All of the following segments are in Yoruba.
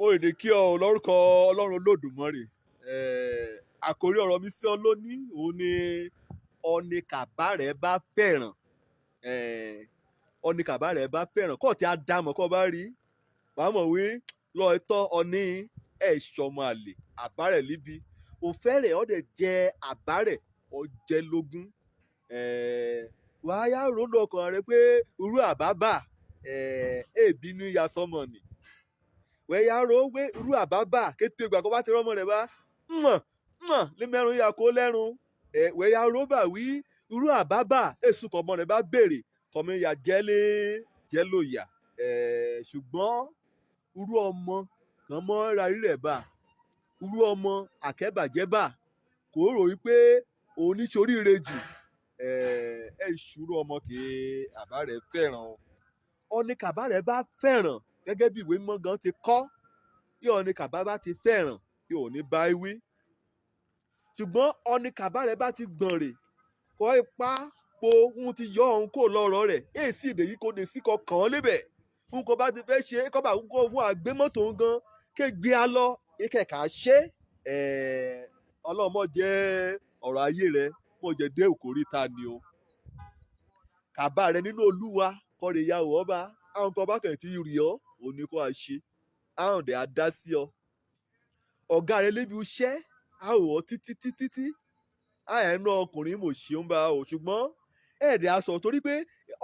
Mo èdè kí ọ lórúkọ Ọlọ́run Olódùmarè. Àkórí ọ̀rọ̀ mi sí ọ lónìí òun ni ọ̀nì kàbá rẹ̀ bá fẹ́ràn. Ọ̀nì kàbá rẹ̀ bá fẹ́ràn kọ́ tí a dá mọ̀ kọ́ bá rí wàá mọ̀ wí lọ ẹ̀tọ́ ọ̀nì ẹ̀ṣọ́mọ àlè àbárẹ̀ líbi òfẹ́rẹ̀ ọ̀dẹ̀ jẹ́ àbárẹ̀ ọ̀jẹ̀ lógún. Wàá yá ròndò ọkàn rẹ pé irú àbábà èbínú ya sọmọ nì. Wẹ̀yà ro pé irú àbábà kété ìgbà kó bá ti rọ́mọ rẹ̀ bá lé mẹ́rùn ya kó lẹ́rùn. Wẹ̀yà ro bà wí irú àbábà èsù kọ̀mọ rẹ̀ bá béèrè kọ̀mọ ya jẹ́ lóyà. Ṣùgbọ́n irú ọmọ kan mọ́ ra rí rẹ̀ bá irú ọmọ àkẹ́bàjẹ́bà kò rò wípé òun ní soríire jù. Ìṣúrú ọmọ kì í àbá rẹ̀ fẹ́ràn. Ọ̀nì kàbá rẹ̀ bá fẹ́ràn gẹ́gẹ́ bí ìwé mímọ́ gan ti kọ́ bí ọ̀nì kàbá bá ti fẹ́ràn yóò ní bá wí. Ṣùgbọ́n ọ̀nì kàbá rẹ̀ bá ti gbọ̀n rè kọ́ ipá po ń ti yọ òun kó lọ́rọ̀ rẹ̀ èsì èdè yìí kò dé sí kọ kàn án lébẹ̀. N kò bá ti fẹ́ ṣe kọ́ bá ń kó fún àgbémọ́tò gan ké gbé a lọ ìkẹ̀kà ṣe. Ọlọ́mọ jẹ́ ọ̀rọ̀ ayé rẹ̀ mo jẹ́ dé òkòríta ni o. Kàbá rẹ̀ nínú Olúwa kọ́ rè ya wọ́ bá àwọn kan bá kàn ti rí ọ́ òní kó a ṣe àwọn ọ̀dẹ̀ á dá sí ọ. Ọ̀gá rẹ̀ lébi iṣẹ́ á wò ọ́ títí àyẹ̀nú ọkùnrin mò ṣe ń bá o ṣùgbọ́n ẹ̀ẹ́dẹ̀ á sọ torí pé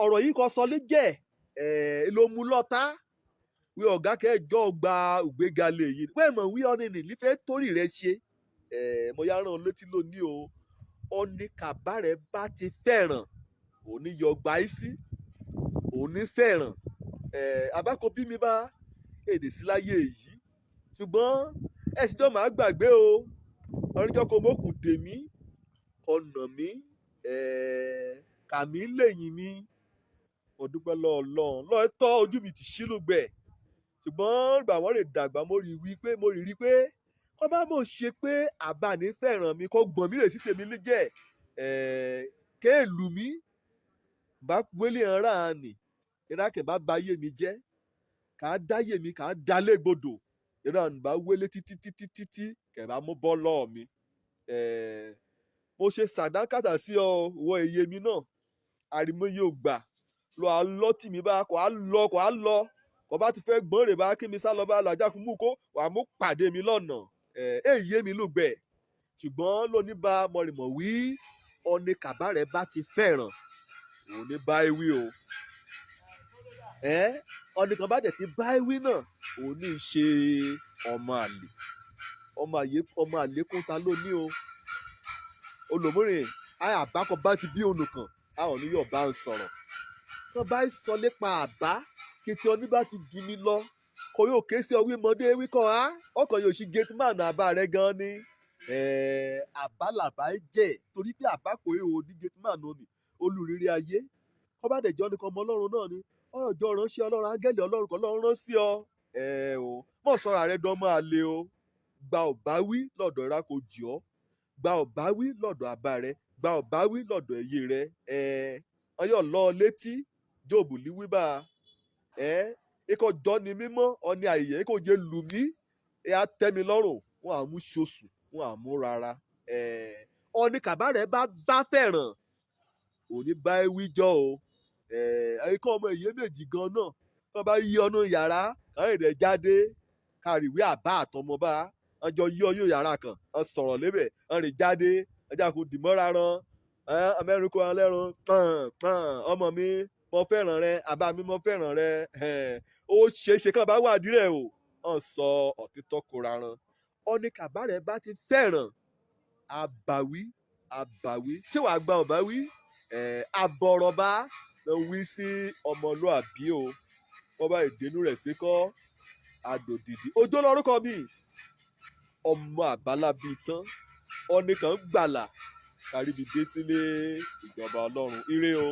ọ̀rọ̀ yìí kò sọ lé jẹ́ ló mú lọ́tà wí ọ̀gá kẹjọ gba ògbéga lè yí pé mọ̀ wí ọ́nì nì nífẹ̀ẹ́ torí rẹ̀ ṣe mo yá rán létí lónìí o. Ọ̀nì kàbá rẹ̀ bá ti fẹ́ràn òní yọ gbà í sí òní fẹ́ràn. Àbákọ bí mi bá èdè sí láyé yìí ṣùgbọ́n ẹ̀sìn jọ máa gbàgbé o ọ̀rìnjọ́ kò mọ̀kùn tèmí ọ̀nà mi kàmí lẹ́yìn mi mo dúpẹ́ lọ́ọ̀lọ́run lọ́ọ́ tọ́ ojú mi ti ṣílùgbẹ̀ ṣùgbọ́n gbà wọ́n lè dàgbà mo rí pé kọ́ bá mọ̀ ṣe pé àbá ní fẹ́ràn mi kọ́ gbọ̀n mi rè sí tèmi lé jẹ́ kéèlù mi bá wélé ọ̀rá nì ìrákẹ̀ bá ba yé mi jẹ́ kà á dá yé mi kà á dá légbodò ìran bá wélé títí kẹ̀ bá mú bọ́ lọ́ọ̀ mi. Mo ṣe sàdákàtà sí ọ wọ iye mi náà àrìmọ́ yóò gbà lọ àlọ́ tì mí bá kò á lọ kò bá ti fẹ́ gbọ́n rè bá kí mi sá lọ bá lọ ajákun mú kó wà mú pàdé mi lọ́nà èyí mi lùgbẹ̀ ṣùgbọ́n lóní bá mọ̀rìmọ̀ wí ọ̀nì kàbá rẹ̀ bá ti fẹ́ràn òun ní bá ewì o. Ọ̀nì kan bá dẹ̀ ti bá ewì náà òun ní ṣe ọmọ àlè kún ta lóní o. Olòmíràn àbákọ bá ti bí olùkàn àwọn oníyọ̀ bá ń sọ̀rọ̀ tó bá ń sọ nípa àbá kété ọní bá ti jù ní lọ kò yóò ké sí ọwé mọdé wíkọ á ọkọ̀ yóò ṣí gateman àbá rẹ̀ gan ni. Àbá làbá jẹ́ torí pé àbá kò yóò ní gateman ni olùrírí ayé kọ́ bá dẹ̀ jọ́ ní kan ọmọ Ọlọ́run náà ni ọjọ́ ránṣẹ́ Ọlọ́run áńgẹ́lì Ọlọ́run kan lọ́run rán sí ọ. Mọ̀ sọ́ra rẹ̀ dán máa le o gba ọ̀bá wí lọ́dọ̀ ìrákò jì ọ́ gba ọ̀bá wí lọ́dọ̀ àbá rẹ̀ gba ọ̀bá wí lọ́dọ̀ ẹ̀yẹ rẹ̀ ọyọ́ lọ létí Jóòbù líwíbà ikọ̀ jọ́ ni mímọ́ ọ̀ni àyè ikọ̀ jẹ́ lù mí á tẹ́ mi lọ́rùn wọn àmú ṣoṣù wọn àmú rárá. Ọ̀nì kàbá rẹ̀ bá fẹ́ràn òní bá wí jọ́ o. Ikọ̀ ọmọ ìyé méjì gan náà tó bá yí ọnú yàrá káyọ̀ rẹ̀ jáde káríwé àbá àtọmọ bá ọjọ́ yí ọyún yàrá kan ọ sọ̀rọ̀ lébẹ̀ ọ rìn jáde ọjà kò dìmọ́ra ran amẹ́ríkò alẹ́run ọmọ mi mo fẹ́ràn rẹ àbá mi mo fẹ́ràn rẹ ó ṣeéṣe kàn bá wà dírẹ̀ o ọ sọ ọ̀títọ́ kóra ran. Ọ̀nì kàbá rẹ̀ bá ti fẹ́ràn àbàwí ṣé wàá gba ọ̀bá wí àbọ̀rọ̀bá lọ wí sí ọmọlúàbí o wọ́n bá ìdénú rẹ̀ sí kọ́ àdòdìdì ojó lórúkọ mi ọmọ àbálábí tán ọ̀nì kan gbàlà kárí mi dé sílé ìjọba Ọlọ́run ire o.